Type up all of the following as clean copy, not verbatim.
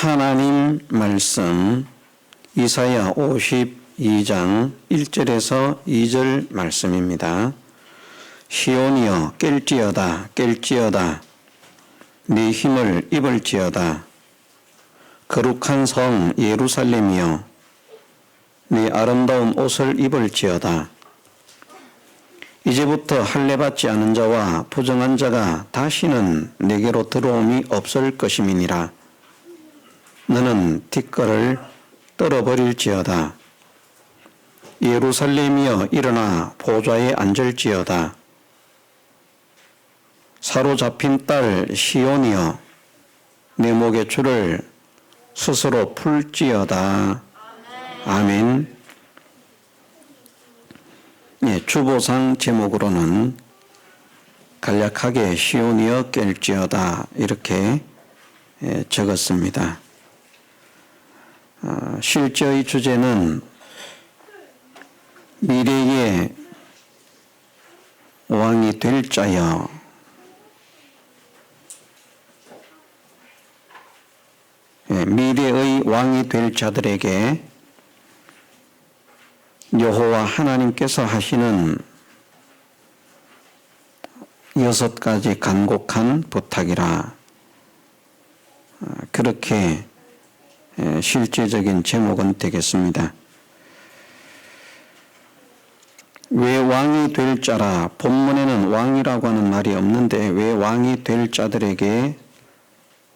하나님 말씀 이사야 52장 1절에서 2절 말씀입니다. 시온이여 깰지어다 깰지어다 네 힘을 입을지어다 거룩한 성 예루살렘이여 네 아름다운 옷을 입을지어다 이제부터 할례받지 않은 자와 부정한 자가 다시는 내게로 들어옴이 없을 것임이니라. 너는 뒷걸을 떨어버릴지어다. 예루살렘이여 일어나 보좌에 앉을지어다. 사로잡힌 딸 시온이여 내 목의 줄을 스스로 풀지어다. 아멘. 주보상 제목으로는 간략하게 시온이여 깰지어다 이렇게 적었습니다. 실제의 주제는 미래의 왕이 될 자여 미래의 왕이 될 자들에게 여호와 하나님께서 하시는 6가지 간곡한 부탁이라 그렇게 실제적인 제목은 되겠습니다. 왜 왕이 될 자라 본문에는 왕이라고 하는 말이 없는데 왜 왕이 될 자들에게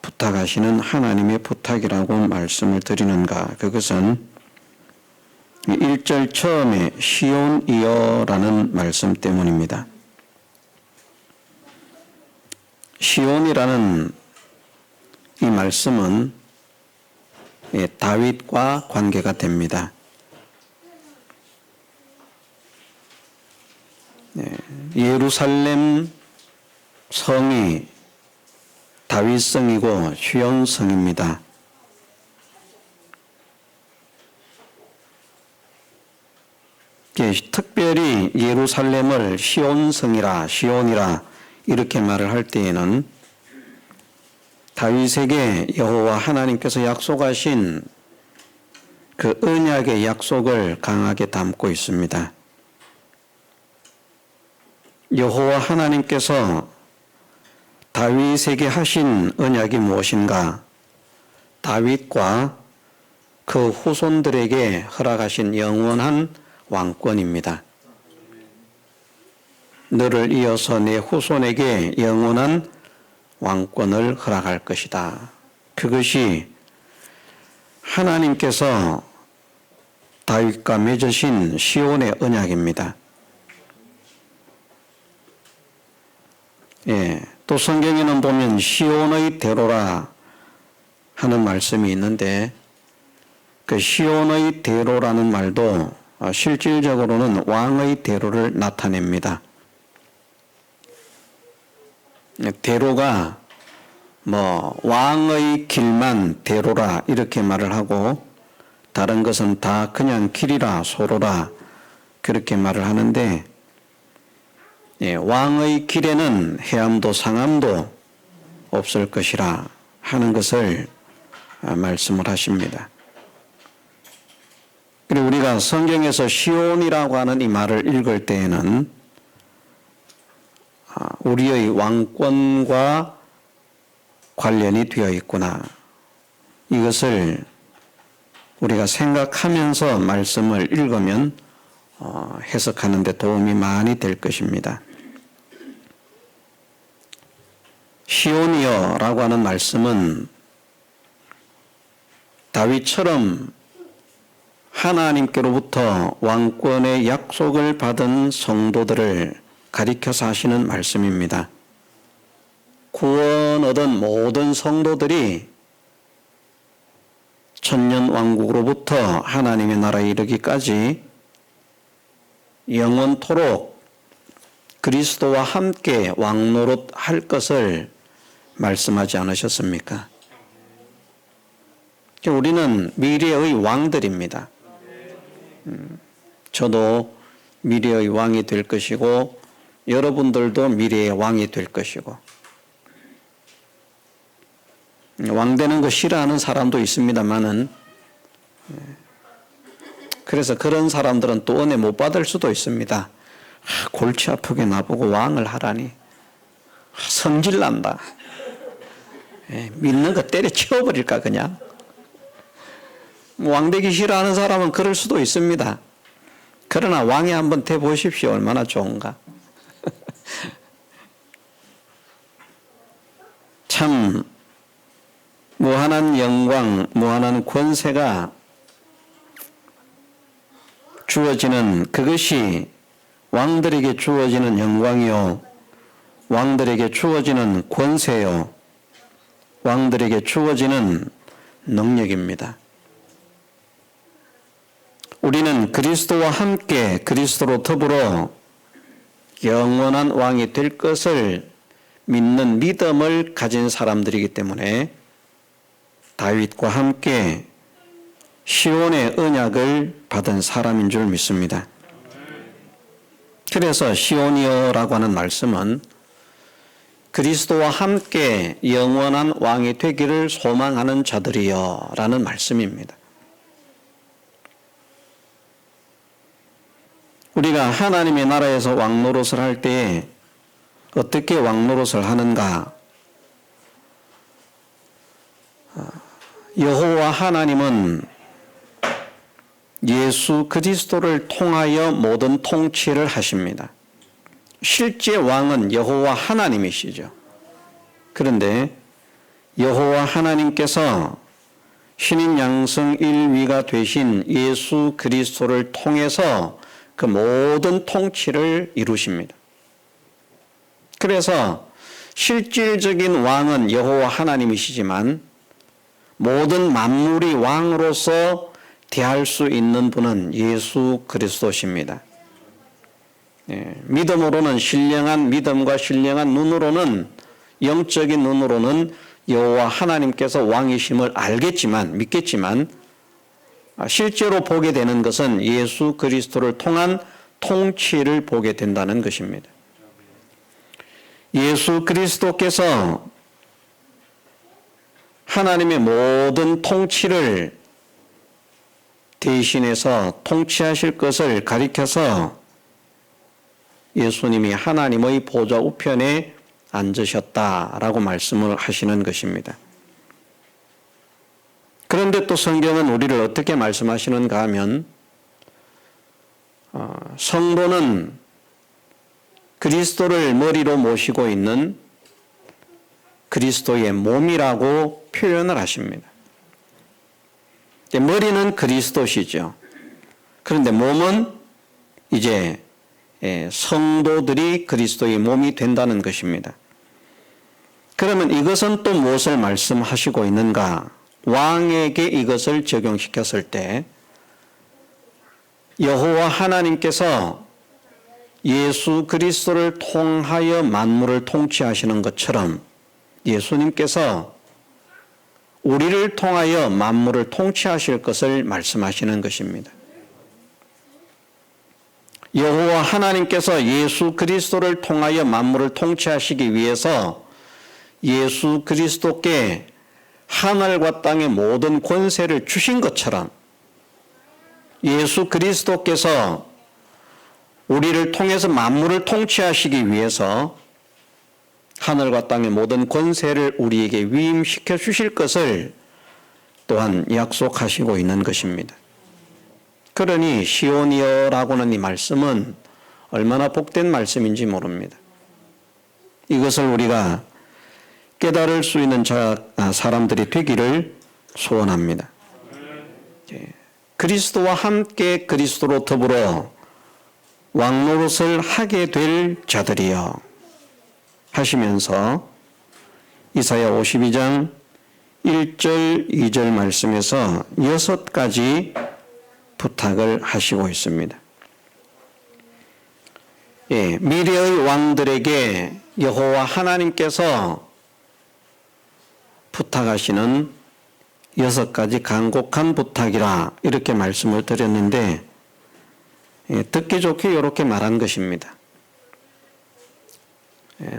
부탁하시는 하나님의 부탁이라고 말씀을 드리는가? 그것은 1절 처음에 시온이여라는 말씀 때문입니다. 시온이라는 이 말씀은 다윗과 관계가 됩니다. 예루살렘 성이 다윗성이고 시온성입니다. 특별히 예루살렘을 시온이라 이렇게 말을 할 때에는 다윗에게 여호와 하나님께서 약속하신 그 언약의 약속을 강하게 담고 있습니다. 여호와 하나님께서 다윗에게 하신 언약이 무엇인가? 다윗과 그 후손들에게 허락하신 영원한 왕권입니다. 너를 이어서 내 후손에게 영원한 왕권을 허락할 것이다. 그것이 하나님께서 다윗과 맺으신 시온의 언약입니다. 또 성경에는 보면 시온의 대로라 하는 말씀이 있는데 그 시온의 대로라는 말도 실질적으로는 왕의 대로를 나타냅니다. 대로가 왕의 길만 대로라 이렇게 말을 하고 다른 것은 다 그냥 길이라 소로라 그렇게 말을 하는데 왕의 길에는 해암도 상암도 없을 것이라 하는 것을 말씀을 하십니다. 그리고 우리가 성경에서 시온이라고 하는 이 말을 읽을 때에는 우리의 왕권과 관련이 되어 있구나. 이것을 우리가 생각하면서 말씀을 읽으면 해석하는 데 도움이 많이 될 것입니다. 시온이여라고 하는 말씀은 다윗처럼 하나님께로부터 왕권의 약속을 받은 성도들을 가리켜서 하시는 말씀입니다. 구원 얻은 모든 성도들이 천년왕국으로부터 하나님의 나라에 이르기까지 영원토록 그리스도와 함께 왕노릇 할 것을 말씀하지 않으셨습니까? 우리는 미래의 왕들입니다. 저도 미래의 왕이 될 것이고 여러분들도 미래의 왕이 될 것이고 왕 되는 거 싫어하는 사람도 있습니다만은, 그래서 그런 사람들은 또 은혜 못 받을 수도 있습니다. 골치 아프게 나보고 왕을 하라니. 성질 난다. 믿는 거 때려치워버릴까 그냥. 왕 되기 싫어하는 사람은 그럴 수도 있습니다. 그러나 왕이 한번 돼 보십시오. 얼마나 좋은가. 참 무한한 영광, 무한한 권세가 주어지는, 그것이 왕들에게 주어지는 영광이요, 왕들에게 주어지는 권세요, 왕들에게 주어지는 능력입니다. 우리는 그리스도와 함께 그리스도로 더불어 영원한 왕이 될 것을 믿는 믿음을 가진 사람들이기 때문에 다윗과 함께 시온의 언약을 받은 사람인 줄 믿습니다. 그래서 시온이여라고 하는 말씀은 그리스도와 함께 영원한 왕이 되기를 소망하는 자들이여 라는 말씀입니다. 우리가 하나님의 나라에서 왕노릇을 할 때에 어떻게 왕노릇을 하는가? 여호와 하나님은 예수 그리스도를 통하여 모든 통치를 하십니다. 실제 왕은 여호와 하나님이시죠. 그런데 여호와 하나님께서 신인 양성 1위가 되신 예수 그리스도를 통해서 그 모든 통치를 이루십니다. 그래서 실질적인 왕은 여호와 하나님이시지만 모든 만물이 왕으로서 대할 수 있는 분은 예수 그리스도십니다. 믿음으로는, 신령한 믿음과 신령한 눈으로는, 영적인 눈으로는 여호와 하나님께서 왕이심을 알겠지만, 믿겠지만 실제로 보게 되는 것은 예수 그리스도를 통한 통치를 보게 된다는 것입니다. 예수 그리스도께서 하나님의 모든 통치를 대신해서 통치하실 것을 가리켜서 예수님이 하나님의 보좌 우편에 앉으셨다라고 말씀을 하시는 것입니다. 그런데 또 성경은 우리를 어떻게 말씀하시는가 하면 성도는 그리스도를 머리로 모시고 있는 그리스도의 몸이라고 표현을 하십니다. 머리는 그리스도시죠. 그런데 몸은 이제 성도들이 그리스도의 몸이 된다는 것입니다. 그러면 이것은 또 무엇을 말씀하시고 있는가? 왕에게 이것을 적용시켰을 때 여호와 하나님께서 예수 그리스도를 통하여 만물을 통치하시는 것처럼 예수님께서 우리를 통하여 만물을 통치하실 것을 말씀하시는 것입니다. 여호와 하나님께서 예수 그리스도를 통하여 만물을 통치하시기 위해서 예수 그리스도께 하늘과 땅의 모든 권세를 주신 것처럼 예수 그리스도께서 우리를 통해서 만물을 통치하시기 위해서 하늘과 땅의 모든 권세를 우리에게 위임시켜 주실 것을 또한 약속하시고 있는 것입니다. 그러니 시온이여라고는 이 말씀은 얼마나 복된 말씀인지 모릅니다. 이것을 우리가 깨달을 수 있는 사람들이 되기를 소원합니다. 그리스도와 함께 그리스도로 더불어 왕노릇을 하게 될 자들이여 하시면서 이사야 52장 1절 2절 말씀에서 6가지 부탁을 하시고 있습니다. 미래의 왕들에게 여호와 하나님께서 부탁하시는 6가지 간곡한 부탁이라 이렇게 말씀을 드렸는데 듣기 좋게 이렇게 말한 것입니다.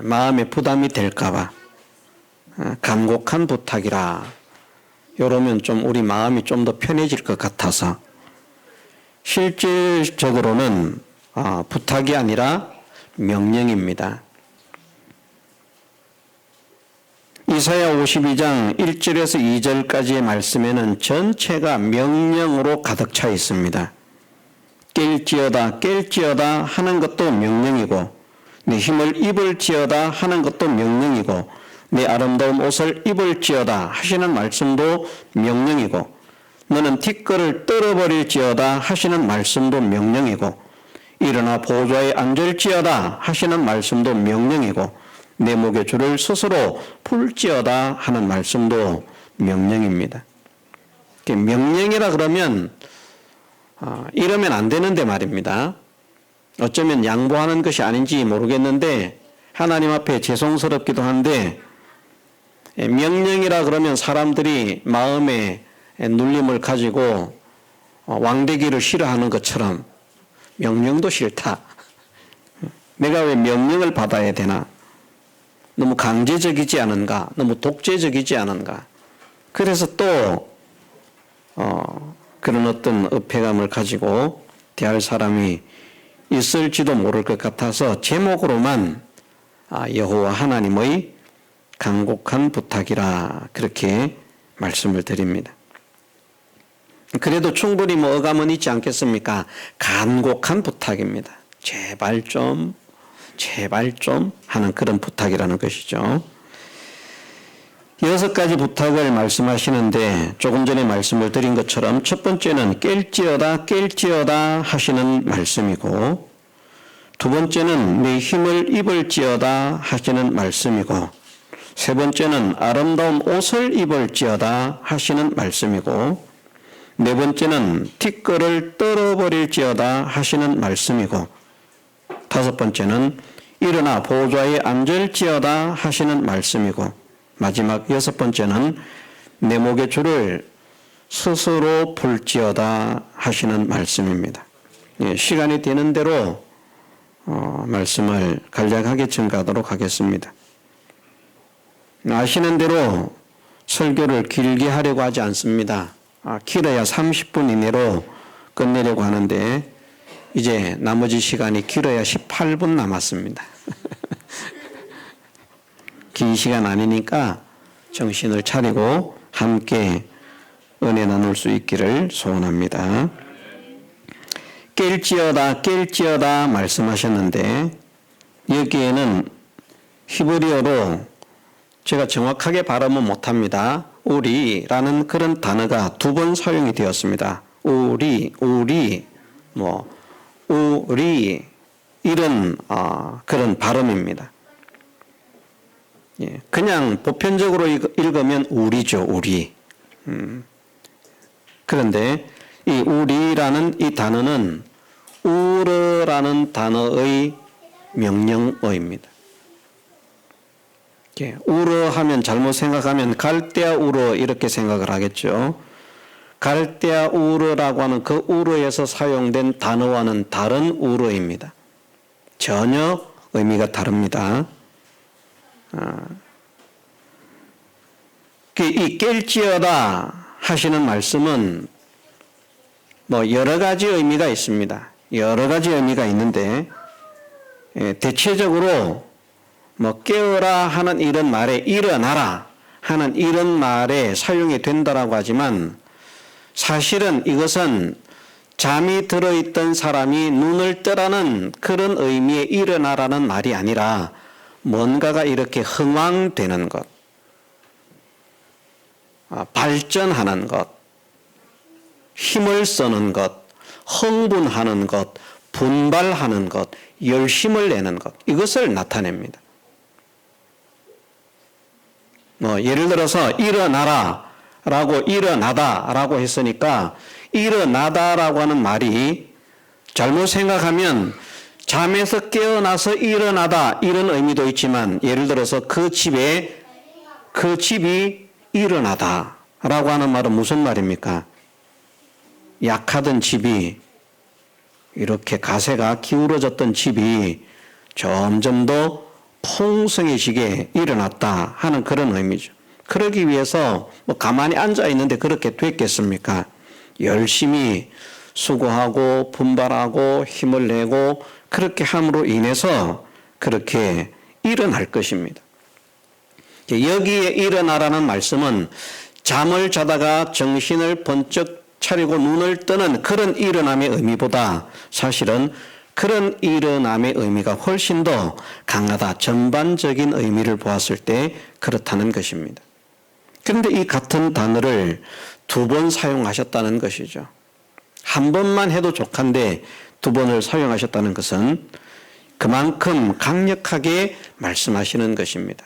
마음에 부담이 될까봐 간곡한 부탁이라. 이러면 좀 우리 마음이 좀 더 편해질 것 같아서 실질적으로는 부탁이 아니라 명령입니다. 이사야 52장 1절에서 2절까지의 말씀에는 전체가 명령으로 가득 차 있습니다. 깰지어다 깰지어다 하는 것도 명령이고 내 힘을 입을지어다 하는 것도 명령이고 내 아름다운 옷을 입을지어다 하시는 말씀도 명령이고 너는 티끌을 떨어버릴지어다 하시는 말씀도 명령이고 일어나 보좌에 앉을지어다 하시는 말씀도 명령이고 내 목의 줄을 스스로 풀지어다 하는 말씀도 명령입니다. 명령이라 그러면 이러면 안 되는데 말입니다. 어쩌면 양보하는 것이 아닌지 모르겠는데 하나님 앞에 죄송스럽기도 한데 명령이라 그러면 사람들이 마음에 눌림을 가지고 왕되기를 싫어하는 것처럼 명령도 싫다. 내가 왜 명령을 받아야 되나? 너무 강제적이지 않은가? 너무 독재적이지 않은가? 그래서 또 그런 어떤 의패감을 가지고 대할 사람이 있을지도 모를 것 같아서 제목으로만 여호와 하나님의 간곡한 부탁이라 그렇게 말씀을 드립니다. 그래도 충분히 어감은 있지 않겠습니까? 간곡한 부탁입니다. 제발 좀 하는 그런 부탁이라는 것이죠. 6가지 부탁을 말씀하시는데 조금 전에 말씀을 드린 것처럼 첫 번째는 깰지어다 하시는 말씀이고 두 번째는 내 힘을 입을지어다 하시는 말씀이고 세 번째는 아름다운 옷을 입을지어다 하시는 말씀이고 네 번째는 티끌을 떨어버릴지어다 하시는 말씀이고 다섯 번째는 일어나 보좌에 앉을지어다 하시는 말씀이고 마지막 6번째는 내 목의 줄을 스스로 풀지어다 하시는 말씀입니다. 시간이 되는 대로 말씀을 간략하게 증가하도록 하겠습니다. 아시는 대로 설교를 길게 하려고 하지 않습니다. 길어야 30분 이내로 끝내려고 하는데 이제 나머지 시간이 길어야 18분 남았습니다. 긴 시간 아니니까 정신을 차리고 함께 은혜 나눌 수 있기를 소원합니다. 깰지어다 말씀하셨는데 여기에는 히브리어로 제가 정확하게 발음은 못합니다. 우리라는 그런 단어가 2번 사용이 되었습니다. 우리 이런 그런 발음입니다. 그냥 보편적으로 읽으면 우리죠, 우리. 그런데 이 우리라는 이 단어는 우르라는 단어의 명령어입니다. 우르 하면 잘못 생각하면 갈대아 우르 이렇게 생각을 하겠죠. 갈대아 우르라고 하는 그 우르에서 사용된 단어와는 다른 우르입니다. 전혀 의미가 다릅니다. 이 깰지어다 하시는 말씀은 여러 가지 의미가 있습니다. 여러 가지 의미가 있는데 대체적으로 깨어라 하는 이런 말에 일어나라 하는 이런 말에 사용이 된다라고 하지만 사실은 이것은 잠이 들어있던 사람이 눈을 뜨라는 그런 의미의 일어나라는 말이 아니라 뭔가가 이렇게 흥황되는 것, 발전하는 것, 힘을 쓰는 것, 흥분하는 것, 분발하는 것, 열심을 내는 것, 이것을 나타냅니다. 예를 들어서 일어나라 라고 일어나다 라고 했으니까 일어나다라고 하는 말이 잘못 생각하면 잠에서 깨어나서 일어나다 이런 의미도 있지만 예를 들어서 그 집이 일어나다 라고 하는 말은 무슨 말입니까? 약하던 집이 이렇게 가세가 기울어졌던 집이 점점 더 풍성해지게 일어났다 하는 그런 의미죠. 그러기 위해서 뭐 가만히 앉아 있는데 그렇게 됐겠습니까? 열심히 수고하고 분발하고 힘을 내고 그렇게 함으로 인해서 그렇게 일어날 것입니다. 여기에 일어나라는 말씀은 잠을 자다가 정신을 번쩍 차리고 눈을 뜨는 그런 일어남의 의미보다 사실은 그런 일어남의 의미가 훨씬 더 강하다. 전반적인 의미를 보았을 때 그렇다는 것입니다. 그런데 이 같은 단어를 2번 사용하셨다는 것이죠. 한 번만 해도 족한데 2번을 사용하셨다는 것은 그만큼 강력하게 말씀하시는 것입니다.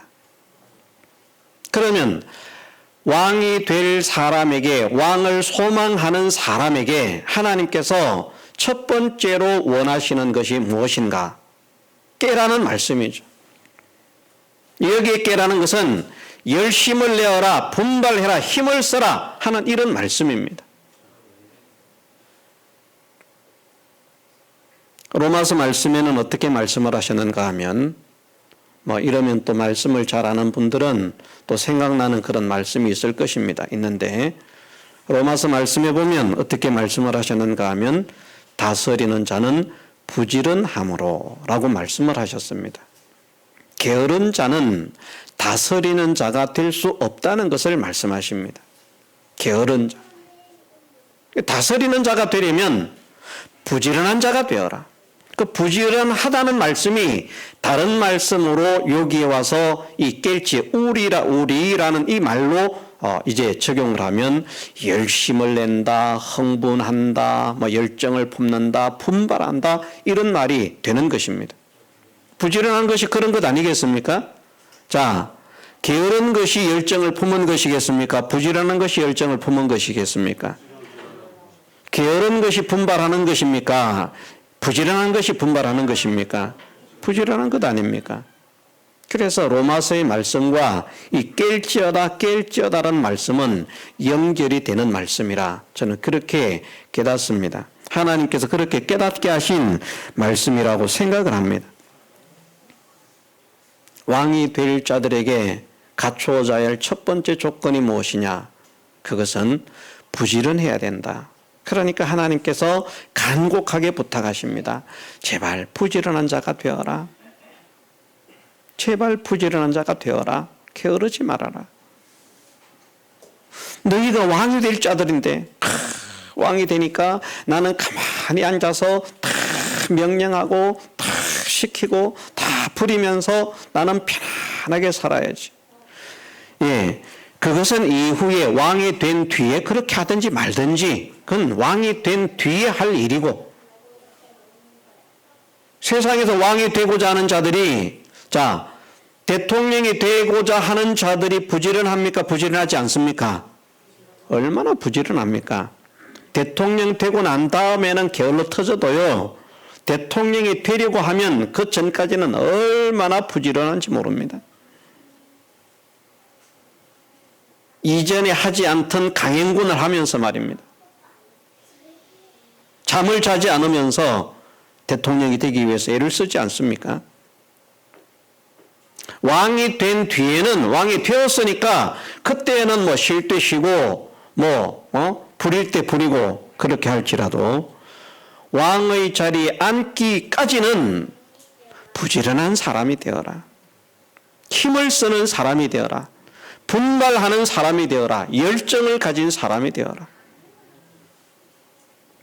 그러면 왕이 될 사람에게, 왕을 소망하는 사람에게 하나님께서 첫 번째로 원하시는 것이 무엇인가? 깨라는 말씀이죠. 여기에 깨라는 것은 열심을 내어라, 분발해라, 힘을 써라 하는 이런 말씀입니다. 로마서 말씀에는 어떻게 말씀을 하셨는가 하면 이러면 또 말씀을 잘 아는 분들은 또 생각나는 그런 말씀이 있을 것입니다. 있는데 로마서 말씀에 보면 어떻게 말씀을 하셨는가 하면 다스리는 자는 부지런함으로 라고 말씀을 하셨습니다. 게으른 자는 다스리는 자가 될 수 없다는 것을 말씀하십니다. 게으른 자. 다스리는 자가 되려면 부지런한 자가 되어라. 그 부지런하다는 말씀이 다른 말씀으로 여기에 와서 이 깰지 우리라는 이 말로 이제 적용을 하면 열심을 낸다, 흥분한다, 열정을 품는다, 분발한다 이런 말이 되는 것입니다. 부지런한 것이 그런 것 아니겠습니까? 자, 게으른 것이 열정을 품은 것이겠습니까? 부지런한 것이 열정을 품은 것이겠습니까? 게으른 것이 분발하는 것입니까? 부지런한 것이 분발하는 것입니까? 부지런한 것 아닙니까? 그래서 로마서의 말씀과 이 깰지어다라는 말씀은 연결이 되는 말씀이라 저는 그렇게 깨닫습니다. 하나님께서 그렇게 깨닫게 하신 말씀이라고 생각을 합니다. 왕이 될 자들에게 갖추어져야 할 첫 번째 조건이 무엇이냐? 그것은 부지런해야 된다. 그러니까 하나님께서 간곡하게 부탁하십니다. 제발 부지런한 자가 되어라. 제발 부지런한 자가 되어라. 게으르지 말아라. 너희가 왕이 될 자들인데 왕이 되니까 나는 가만히 앉아서 다 명령하고 다 시키고 다 부리면서 나는 편안하게 살아야지. 예, 그것은 이후에 왕이 된 뒤에 그렇게 하든지 말든지 그건 왕이 된 뒤에 할 일이고 세상에서 왕이 되고자 하는 자들이 대통령이 되고자 하는 자들이 부지런합니까? 부지런하지 않습니까? 얼마나 부지런합니까? 대통령 되고 난 다음에는 게을러 터져도요 대통령이 되려고 하면 그 전까지는 얼마나 부지런한지 모릅니다. 이전에 하지 않던 강행군을 하면서 말입니다. 잠을 자지 않으면서 대통령이 되기 위해서 애를 쓰지 않습니까? 왕이 된 뒤에는 왕이 되었으니까 그때는 쉴 때 쉬고 부릴 때 부리고 그렇게 할지라도 왕의 자리에 앉기까지는 부지런한 사람이 되어라. 힘을 쓰는 사람이 되어라. 분발하는 사람이 되어라. 열정을 가진 사람이 되어라.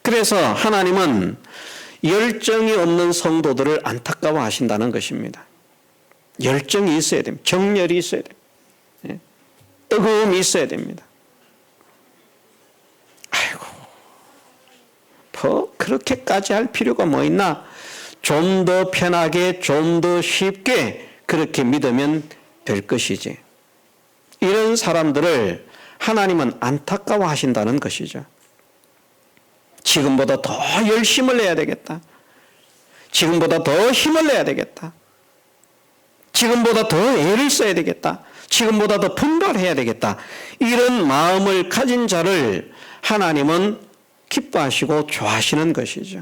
그래서 하나님은 열정이 없는 성도들을 안타까워 하신다는 것입니다. 열정이 있어야 됩니다. 정열이 있어야 됩니다. 뜨거움이 있어야 됩니다. 아이고, 그렇게까지 할 필요가 뭐 있나? 좀 더 편하게, 좀 더 쉽게 그렇게 믿으면 될 것이지. 이런 사람들을 하나님은 안타까워 하신다는 것이죠. 지금보다 더 열심을 내야 되겠다. 지금보다 더 힘을 내야 되겠다. 지금보다 더 애를 써야 되겠다. 지금보다 더 분발해야 되겠다. 이런 마음을 가진 자를 하나님은 기뻐하시고 좋아하시는 것이죠.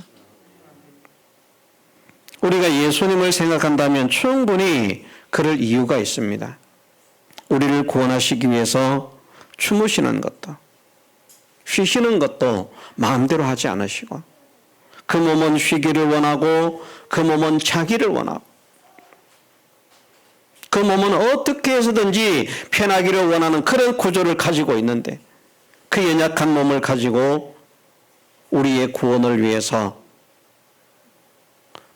우리가 예수님을 생각한다면 충분히 그럴 이유가 있습니다. 우리를 구원하시기 위해서 주무시는 것도, 쉬시는 것도 마음대로 하지 않으시고, 그 몸은 쉬기를 원하고 그 몸은 자기를 원하고, 그 몸은 어떻게 해서든지 편하기를 원하는 그런 구조를 가지고 있는데, 그 연약한 몸을 가지고 우리의 구원을 위해서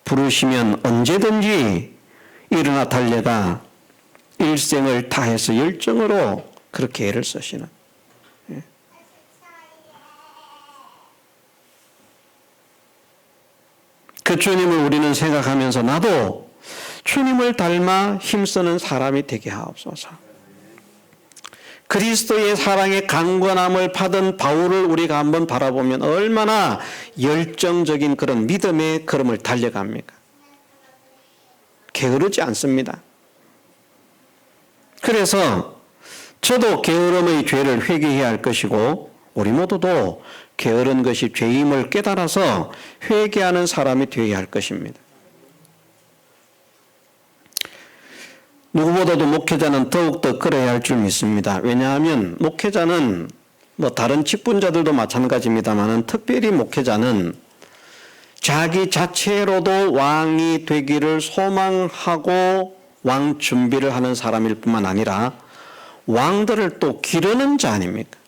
부르시면 언제든지 일어나 달려가 일생을 다해서 열정으로 그렇게 애를 쓰시는, 그 주님을 우리는 생각하면서 나도 주님을 닮아 힘쓰는 사람이 되게 하옵소서. 그리스도의 사랑의 강건함을 받은 바울을 우리가 한번 바라보면 얼마나 열정적인 그런 믿음의 걸음을 달려갑니까? 게으르지 않습니다. 그래서 저도 게으름의 죄를 회개해야 할 것이고, 우리 모두도 게으른 것이 죄임을 깨달아서 회개하는 사람이 되어야 할 것입니다. 누구보다도 목회자는 더욱더 그래야 할 줄 믿습니다. 왜냐하면 목회자는 다른 직분자들도 마찬가지입니다만, 특별히 목회자는 자기 자체로도 왕이 되기를 소망하고 왕 준비를 하는 사람일 뿐만 아니라 왕들을 또 기르는 자 아닙니까?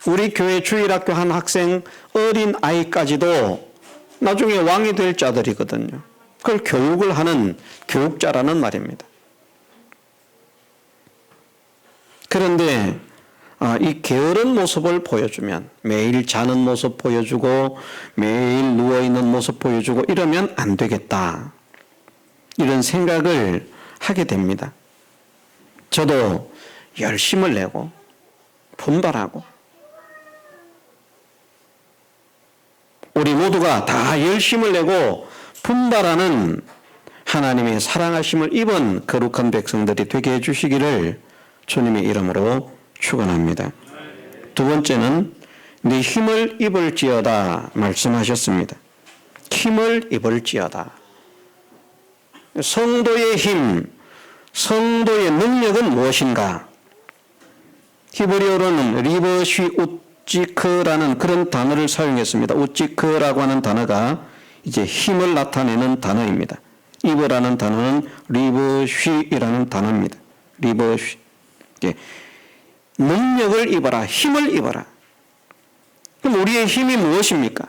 우리 교회 주일학교 한 학생 어린 아이까지도 나중에 왕이 될 자들이거든요. 그걸 교육을 하는 교육자라는 말입니다. 그런데 이 게으른 모습을 보여주면, 매일 자는 모습 보여주고 매일 누워있는 모습 보여주고 이러면 안 되겠다, 이런 생각을 하게 됩니다. 저도 열심을 내고 분발하고, 우리 모두가 다 열심을 내고 분발하는 하나님의 사랑하심을 입은 거룩한 백성들이 되게 해주시기를 주님의 이름으로 축원합니다. 두 번째는 네 힘을 입을지어다 말씀하셨습니다. 힘을 입을지어다. 성도의 힘, 성도의 능력은 무엇인가? 히브리어로는 리버쉬 우찌크라는 그런 단어를 사용했습니다. 우찌크라고 하는 단어가 이제 힘을 나타내는 단어입니다. 입으라는 단어는 리버쉬이라는 단어입니다. 리버쉬. 능력을 입어라, 힘을 입어라. 그럼 우리의 힘이 무엇입니까?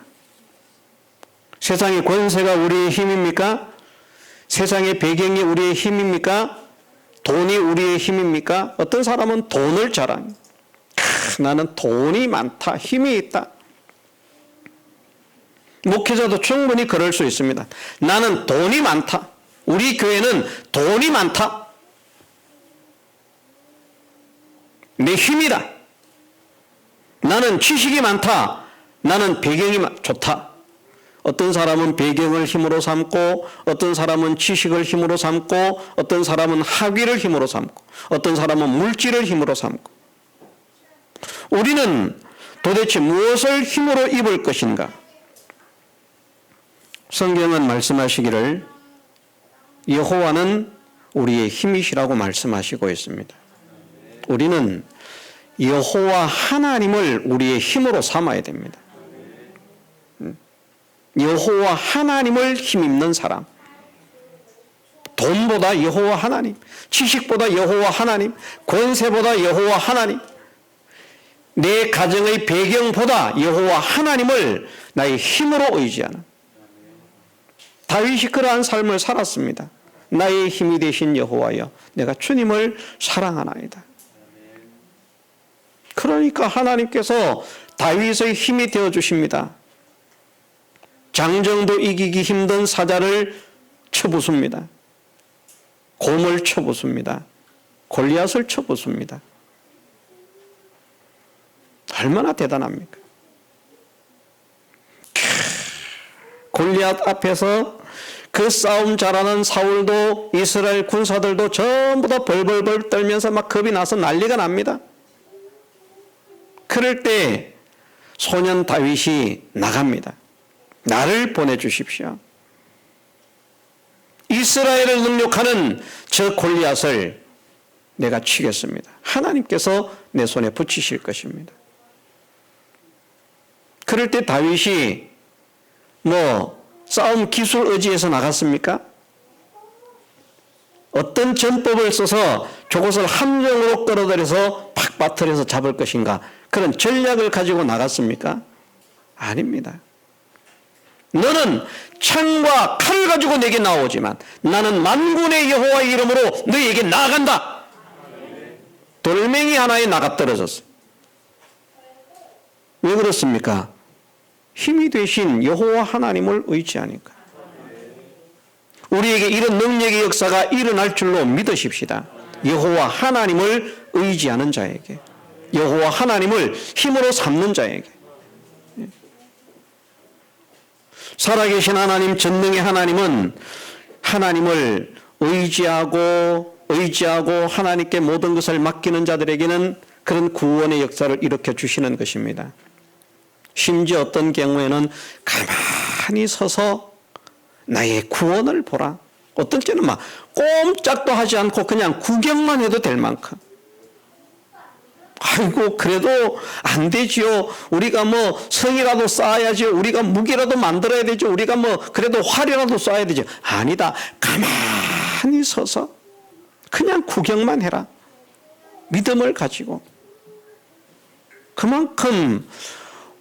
세상의 권세가 우리의 힘입니까? 세상의 배경이 우리의 힘입니까? 돈이 우리의 힘입니까? 어떤 사람은 돈을 자랑합니다. 나는 돈이 많다, 힘이 있다. 목회자도 충분히 그럴 수 있습니다. 나는 돈이 많다. 우리 교회는 돈이 많다. 내 힘이다. 나는 지식이 많다. 나는 배경이 좋다. 어떤 사람은 배경을 힘으로 삼고, 어떤 사람은 지식을 힘으로 삼고, 어떤 사람은 학위를 힘으로 삼고, 어떤 사람은 물질을 힘으로 삼고. 우리는 도대체 무엇을 힘으로 입을 것인가? 성경은 말씀하시기를 여호와는 우리의 힘이시라고 말씀하시고 있습니다. 우리는 여호와 하나님을 우리의 힘으로 삼아야 됩니다. 여호와 하나님을 힘입는 사람, 돈보다 여호와 하나님, 지식보다 여호와 하나님, 권세보다 여호와 하나님, 내 가정의 배경보다 여호와 하나님을 나의 힘으로 의지하는, 다윗이 그러한 삶을 살았습니다. 나의 힘이 되신 여호와여, 내가 주님을 사랑하나이다. 그러니까 하나님께서 다윗의 힘이 되어주십니다. 장정도 이기기 힘든 사자를 쳐부숩니다. 곰을 쳐부숩니다. 골리앗을 쳐부숩니다. 얼마나 대단합니까? 골리앗 앞에서 그 싸움 잘하는 사울도 이스라엘 군사들도 전부 다 벌벌벌 떨면서 막 겁이 나서 난리가 납니다. 그럴 때 소년 다윗이 나갑니다. 나를 보내주십시오. 이스라엘을 능욕하는 저 골리앗을 내가 치겠습니다. 하나님께서 내 손에 붙이실 것입니다. 그럴 때 다윗이 싸움 기술 의지에서 나갔습니까? 어떤 전법을 써서 저곳을 함정으로 끌어들여서 팍 빠뜨려서 잡을 것인가? 그런 전략을 가지고 나갔습니까? 아닙니다. 너는 창과 칼을 가지고 내게 나오지만 나는 만군의 여호와의 이름으로 너희에게 나아간다. 돌멩이 하나에 나가 떨어졌어요. 왜 그렇습니까? 힘이 되신 여호와 하나님을 의지하니까. 우리에게 이런 능력의 역사가 일어날 줄로 믿으십시다. 여호와 하나님을 의지하는 자에게, 여호와 하나님을 힘으로 삼는 자에게. 살아계신 하나님, 전능의 하나님은 하나님을 의지하고 하나님께 모든 것을 맡기는 자들에게는 그런 구원의 역사를 일으켜 주시는 것입니다. 심지어 어떤 경우에는 가만히 서서 나의 구원을 보라. 어떤 때는 꼼짝도 하지 않고 그냥 구경만 해도 될 만큼. 아이고, 그래도 안 되지요. 우리가 성이라도 쌓아야죠. 우리가 무기라도 만들어야 되죠. 우리가 그래도 활이라도 쏴야 되죠. 아니다. 가만히 서서 그냥 구경만 해라. 믿음을 가지고. 그만큼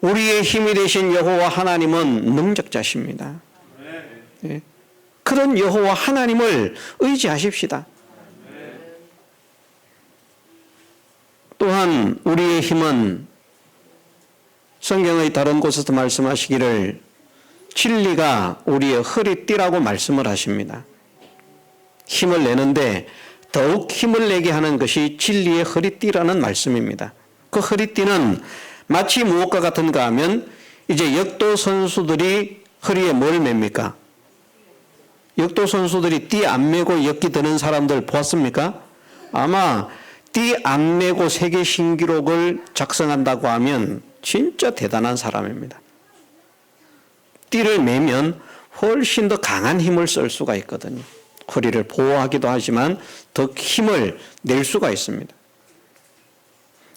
우리의 힘이 되신 여호와 하나님은 능력자십니다. 예. 그런 여호와 하나님을 의지하십시다. 또한 우리의 힘은 성경의 다른 곳에서 말씀하시기를 진리가 우리의 허리띠라고 말씀을 하십니다. 힘을 내는데 더욱 힘을 내게 하는 것이 진리의 허리띠라는 말씀입니다. 그 허리띠는 마치 무엇과 같은가 하면 이제 역도 선수들이 허리에 뭘 맵니까? 역도 선수들이 띠 안 메고 역기 드는 사람들 보았습니까? 아마 띠 안 메고 세계 신기록을 작성한다고 하면 진짜 대단한 사람입니다. 띠를 메면 훨씬 더 강한 힘을 쓸 수가 있거든요. 허리를 보호하기도 하지만 더 힘을 낼 수가 있습니다.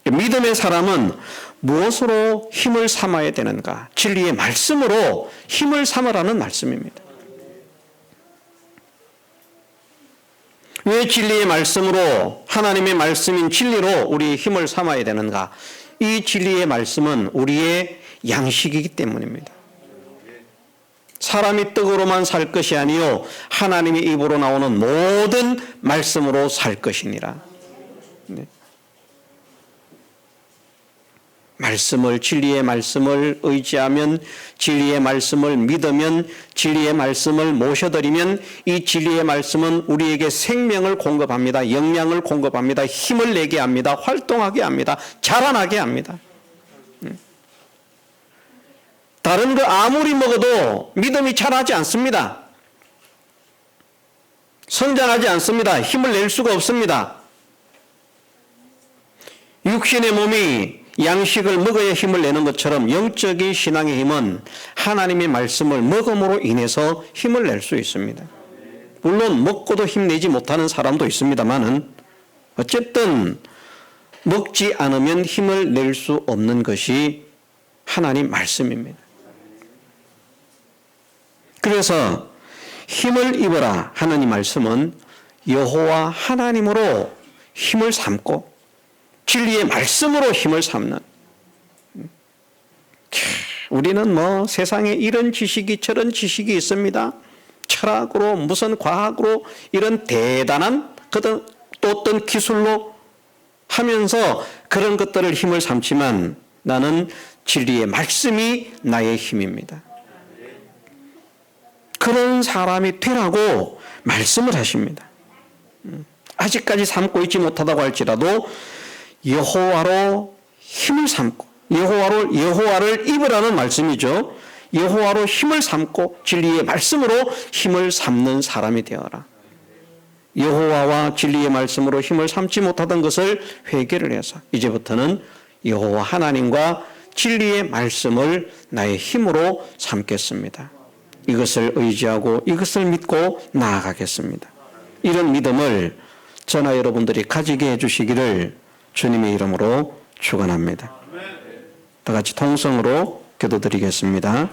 믿음의 사람은 무엇으로 힘을 삼아야 되는가? 진리의 말씀으로 힘을 삼으라는 말씀입니다. 왜 진리의 말씀으로, 하나님의 말씀인 진리로 우리의 힘을 삼아야 되는가? 이 진리의 말씀은 우리의 양식이기 때문입니다. 사람이 떡으로만 살 것이 아니요 하나님의 입으로 나오는 모든 말씀으로 살 것이니라. 네. 진리의 말씀을 의지하면, 진리의 말씀을 믿으면, 진리의 말씀을 모셔드리면 이 진리의 말씀은 우리에게 생명을 공급합니다. 영양을 공급합니다. 힘을 내게 합니다. 활동하게 합니다. 자라나게 합니다. 다른 거 아무리 먹어도 믿음이 자라지 않습니다. 성장하지 않습니다. 힘을 낼 수가 없습니다. 육신의 몸이 양식을 먹어야 힘을 내는 것처럼 영적인 신앙의 힘은 하나님의 말씀을 먹음으로 인해서 힘을 낼 수 있습니다. 물론 먹고도 힘내지 못하는 사람도 있습니다만은 어쨌든 먹지 않으면 힘을 낼 수 없는 것이 하나님 말씀입니다. 그래서 힘을 입어라 하는 이 말씀은 여호와 하나님으로 힘을 삼고 진리의 말씀으로 힘을 삼는, 우리는 세상에 이런 지식이 저런 지식이 있습니다. 철학으로 무슨 과학으로 이런 대단한 또 어떤 기술로 하면서 그런 것들을 힘을 삼지만 나는 진리의 말씀이 나의 힘입니다. 그런 사람이 되라고 말씀을 하십니다. 아직까지 삼고 있지 못하다고 할지라도 여호와로 힘을 삼고, 여호와를 입으라는 말씀이죠. 여호와로 힘을 삼고 진리의 말씀으로 힘을 삼는 사람이 되어라. 여호와와 진리의 말씀으로 힘을 삼지 못하던 것을 회개를 해서 이제부터는 여호와 하나님과 진리의 말씀을 나의 힘으로 삼겠습니다. 이것을 의지하고 이것을 믿고 나아가겠습니다. 이런 믿음을 저나 여러분들이 가지게 해주시기를 주님의 이름으로 축원합니다. 다 같이 통성으로 기도드리겠습니다.